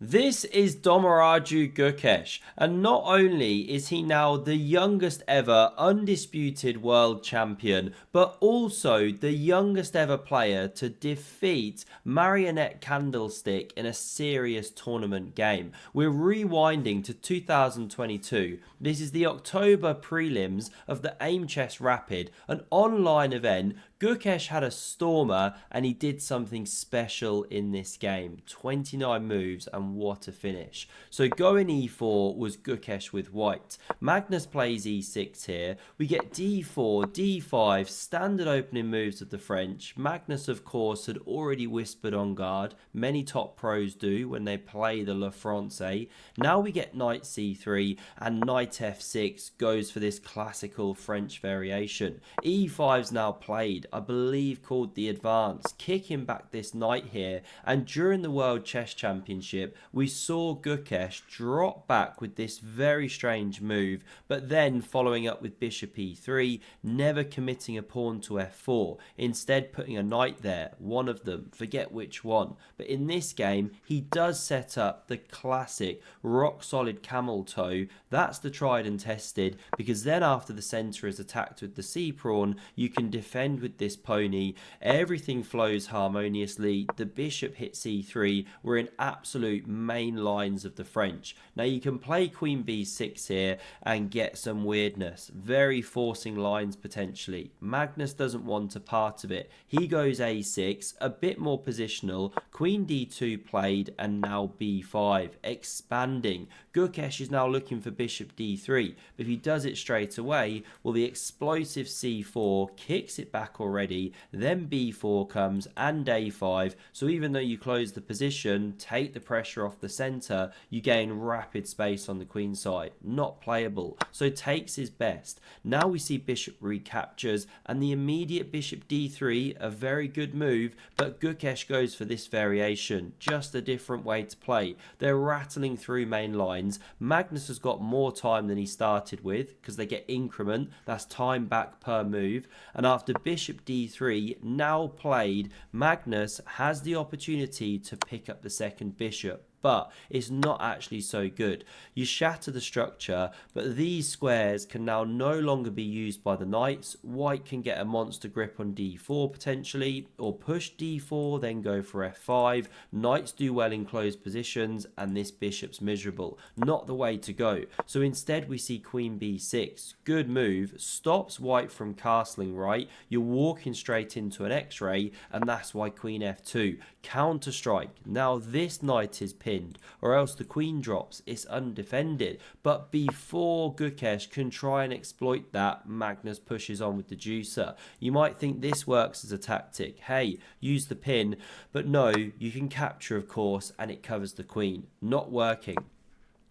This is Domaraju Gukesh, and not only is he now the youngest ever undisputed world champion, but also the youngest ever player to defeat Marionette Candlestick in a serious tournament game. We're rewinding to 2022. This is the October prelims of the AimChess Rapid, an online event. Gukesh had a stormer and he did something special in this game. 29 moves and what a finish. So going e4 was Gukesh with white. Magnus plays e6 here. We get d4, d5, standard opening moves of the French. Magnus, of course, had already whispered on guard. Many top pros do when they play the Le Francais. Now we get knight c3 and knight f6 goes for this classical French variation. e5's now played, I believe called the advance, kicking back this knight here, and during the World Chess Championship we saw Gukesh drop back with this very strange move, but then following up with bishop e3, never committing a pawn to f4, instead putting a knight there, one of them, forget which one. But in this game he does set up the classic rock solid camel toe. That's the tried and tested, because then after the center is attacked with the c pawn, you can defend with this pony. Everything flows harmoniously. The bishop hits e3. We're in absolute main lines of the French. Now you can play queen b6 here and get some weirdness, very forcing lines potentially. Magnus doesn't want a part of it. He goes a6, a bit more positional. Queen d2 played, and now b5, expanding. Gukesh is now looking for bishop d3, but if he does it straight away, well, the explosive c4 kicks it back already, then b4 comes and a5, so even though you close the position, take the pressure off the center, you gain rapid space on the queen side. Not playable, so takes his best. Now we see bishop recaptures, and the immediate bishop d3, a very good move, but Gukesh goes for this variation, just a different way to play. They're rattling through main lines. Magnus has got more time than he started with, because they get increment, that's time back per move, and after bishop d3 now played, Magnus has the opportunity to pick up the second bishop, but it's not actually so good. You shatter the structure, but these squares can now no longer be used by the knights. White can get a monster grip on d4 potentially, or push d4, then go for f5. Knights do well in closed positions, and this bishop's miserable. Not the way to go. So instead we see queen b6. Good move, stops white from castling right. You're walking straight into an x-ray, and that's why queen f2. Counter strike. Now this knight is pinned, or else the queen drops. It's undefended. But before Gukesh can try and exploit that, Magnus pushes on with the juicer. You might think this works as a tactic. Hey, use the pin. But no, you can capture, of course, and it covers the queen. Not working.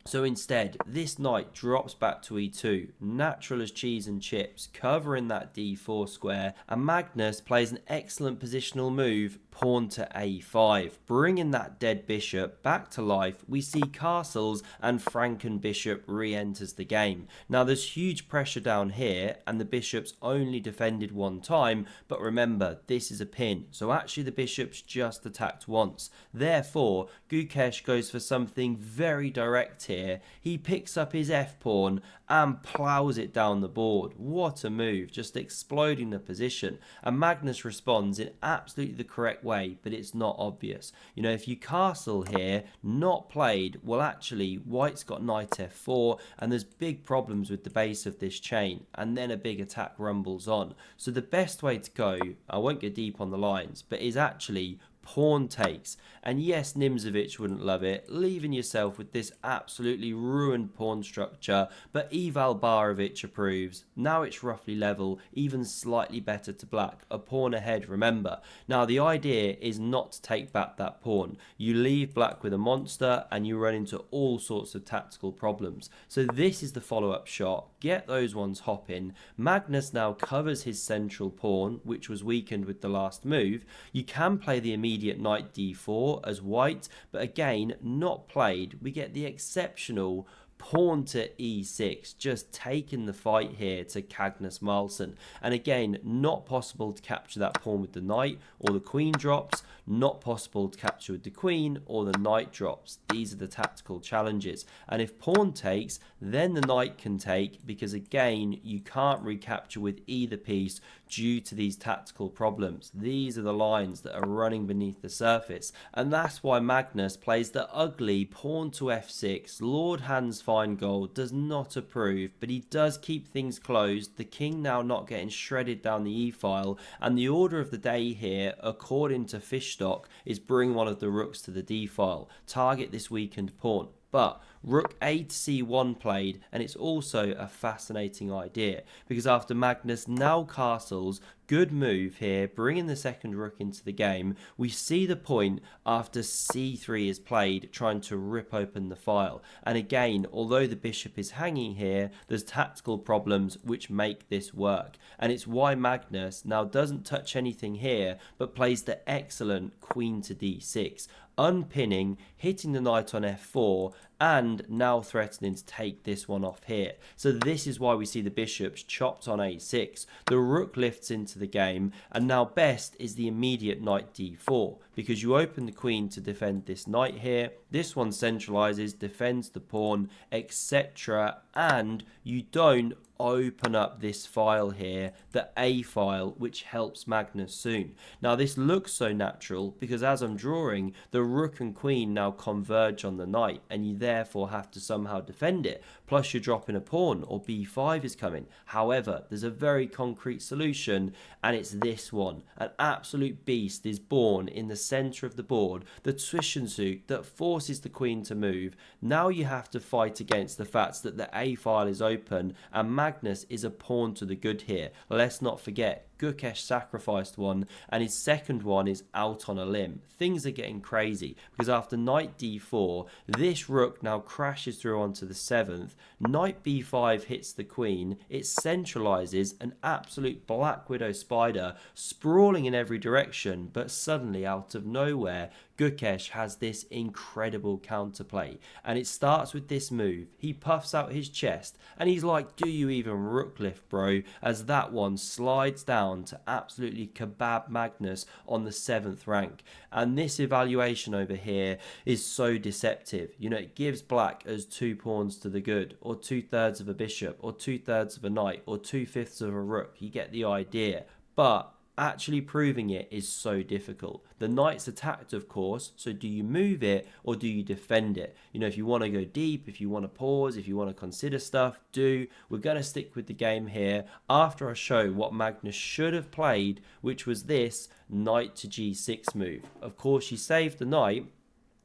So instead, this knight drops back to e2, natural as cheese and chips, covering that d4 square, and Magnus plays an excellent positional move, pawn to a5, bringing that dead bishop back to life. We see castles, and Franken bishop re-enters the game. Now there's huge pressure down here, and the bishop's only defended one time, but remember, this is a pin, so actually the bishop's just attacked once. Therefore, Gukesh goes for something very direct here. He picks up his f-pawn and plows it down the board. What a move, just exploding the position. And Magnus responds in absolutely the correct way, but it's not obvious. You know, if you castle here, not played, well actually white's got knight f4, and there's big problems with the base of this chain, and then a big attack rumbles on. So the best way to go, I won't go deep on the lines, but is actually pawn takes. And yes, Nimzovich wouldn't love it, leaving yourself with this absolutely ruined pawn structure, but Eval Barovich approves. Now it's roughly level, even slightly better to black, a pawn ahead, remember. Now the idea is not to take back that pawn. You leave black with a monster and you run into all sorts of tactical problems. So this is the follow-up shot. Get those ones hopping. Magnus now covers his central pawn, which was weakened with the last move. You can play the immediate knight d4 as white, but again, not played. We get the exceptional pawn to e6, just taking the fight here to Magnus Carlsen. And again, not possible to capture that pawn with the knight, or the queen drops. not possible to capture with the queen, or the knight drops. These are the tactical challenges. And if pawn takes, then the knight can take, because again, you can't recapture with either piece due to these tactical problems. These are the lines that are running beneath the surface, and that's why Magnus plays the ugly pawn to f6. Lord Hand's fine gold does not approve, but he does keep things closed. The king now not getting shredded down the e-file, and the order of the day here, according to Fishstock, is bring one of the rooks to the d-file, target this weakened pawn. But rook a to c1 played, and it's also a fascinating idea, because after Magnus now castles, good move here, bringing the second rook into the game, we see the point after c3 is played, trying to rip open the file. And again, although the bishop is hanging here, there's tactical problems which make this work. And it's why Magnus now doesn't touch anything here, but plays the excellent queen to d6, unpinning, hitting the knight on f4, and now threatening to take this one off here. So this is why we see the bishops chopped on a6. The rook lifts into the game, and now best is the immediate knight d4, because you open the queen to defend this knight here. This one centralizes, defends the pawn, etc. And you don't open up this file here, the A file, which helps Magnus soon. Now this looks so natural because as I'm drawing, the rook and queen now converge on the knight, and you therefore have to somehow defend it. Plus you're dropping a pawn, or b5 is coming. However, there's a very concrete solution, and it's this one. An absolute beast is born in the center of the board, the Zwischenzug that forces the queen to move. Now you have to fight against the fact that the A file is open, and Magnus is a pawn to the good here. Let's not forget, Gukesh sacrificed one, and his second one is out on a limb. Things are getting crazy, because after knight d4, this rook now crashes through onto the 7th. Knight b5 hits the queen. It centralizes, an absolute black widow spider sprawling in every direction, but suddenly out of nowhere, Gukesh has this incredible counterplay, and it starts with this move. He puffs out his chest, and he's like, do you even rook lift, bro? As that one slides down to absolutely kebab Magnus on the 7th rank. And this evaluation over here is so deceptive. You know, it gives black as 2 pawns to the good, or 2/3 of a bishop, or 2/3 of a knight, or 2/5 of a rook. You get the idea. But actually proving it is so difficult. The knight's attacked, of course, so do you move it or do you defend it? You know, if you want to go deep, if you want to pause, if you want to consider stuff, do. We're going to stick with the game here after I show what Magnus should have played, which was this knight to g6 move. Of course, you save the knight,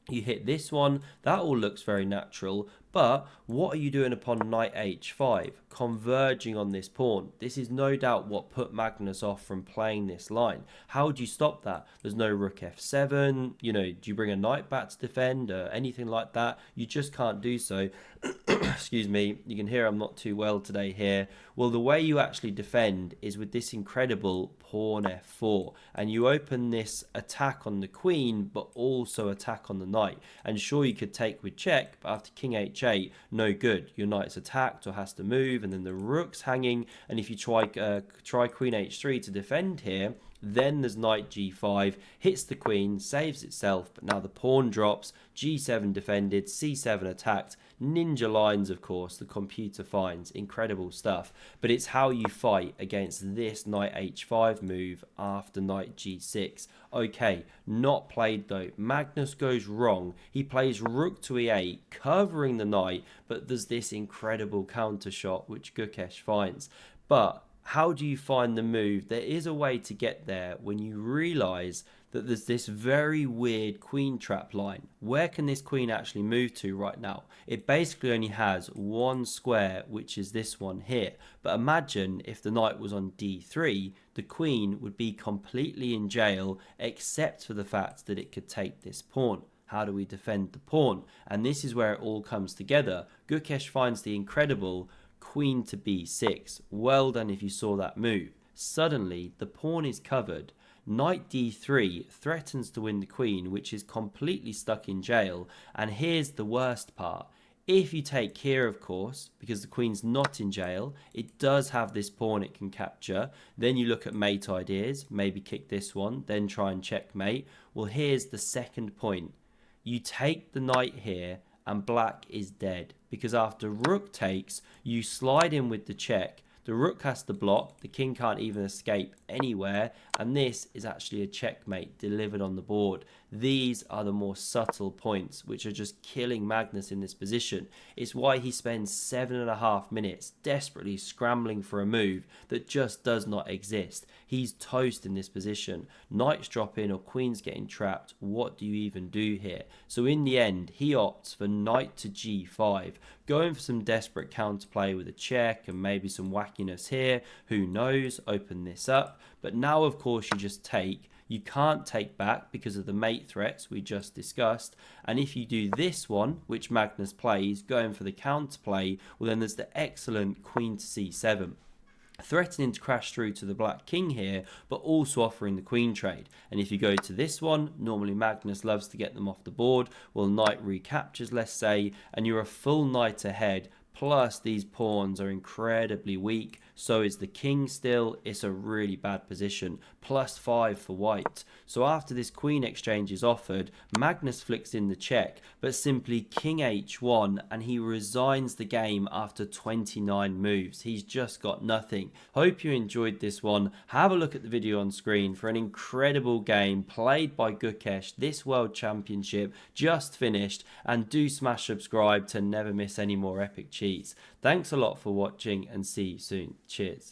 you hit this one, that all looks very natural, but what are you doing upon knight h5? Converging on this pawn. This is no doubt what put Magnus off from playing this line. How do you stop that? There's no rook f7, you know, do you bring a knight back to defend or anything like that? You just can't do so. Excuse me, you can hear I'm not too well today here. Well, the way you actually defend is with this incredible pawn f4, and you open this attack on the queen, but also attack on the knight. And sure, you could take with check, but after king h8, no good. Your knight's attacked or has to move, and then the rook's hanging, and if you try queen h3 to defend here, then there's knight g5, hits the queen, saves itself, but now the pawn drops, g7 defended, c7 attacked, ninja lines, of course, the computer finds, incredible stuff. But it's how you fight against this knight h5 move after knight g6. Okay, not played though. Magnus goes wrong. He plays rook to e8, covering the knight, but there's this incredible counter shot which Gukesh finds. But how do you find the move? There is a way to get there when you realize that there's this very weird queen trap line. Where can this queen actually move to right now? It basically only has one square, which is this one here. But imagine if the knight was on d3, the queen would be completely in jail, except for the fact that it could take this pawn. How do we defend the pawn? And this is where it all comes together. Gukesh finds the incredible queen to b6. Well done if you saw that move. Suddenly, the pawn is covered. Knight d3 threatens to win the queen, which is completely stuck in jail. And here's the worst part. If you take here, of course, because the queen's not in jail, it does have this pawn it can capture. Then you look at mate ideas, maybe kick this one, then try and checkmate. Well, here's the second point. You take the knight here and black is dead, because after rook takes, you slide in with the check. The rook has to block, the king can't even escape anywhere, and this is actually a checkmate delivered on the board. These are the more subtle points which are just killing Magnus in this position. It's why he spends 7.5 minutes desperately scrambling for a move that just does not exist. He's toast in this position. Knights drop in or queens getting trapped. What do you even do here? So in the end, he opts for knight to g5, going for some desperate counterplay with a check and maybe some wackiness here. Who knows? Open this up. But now, of course, you just take. You can't take back because of the mate threats we just discussed. And if you do this one, which Magnus plays, going for the counterplay, well, then there's the excellent queen to c7. Threatening to crash through to the black king here, but also offering the queen trade. And if you go to this one, normally Magnus loves to get them off the board. Well, knight recaptures, let's say, and you're a full knight ahead. Plus, these pawns are incredibly weak. So is the king still. It's a really bad position. +5 for white. So after this queen exchange is offered, Magnus flicks in the check, but simply king h1, and he resigns the game after 29 moves. He's just got nothing. Hope you enjoyed this one. Have a look at the video on screen for an incredible game played by Gukesh. This World Championship just finished, and do smash subscribe to never miss any more epic cheats. Thanks a lot for watching, and see you soon. Cheers.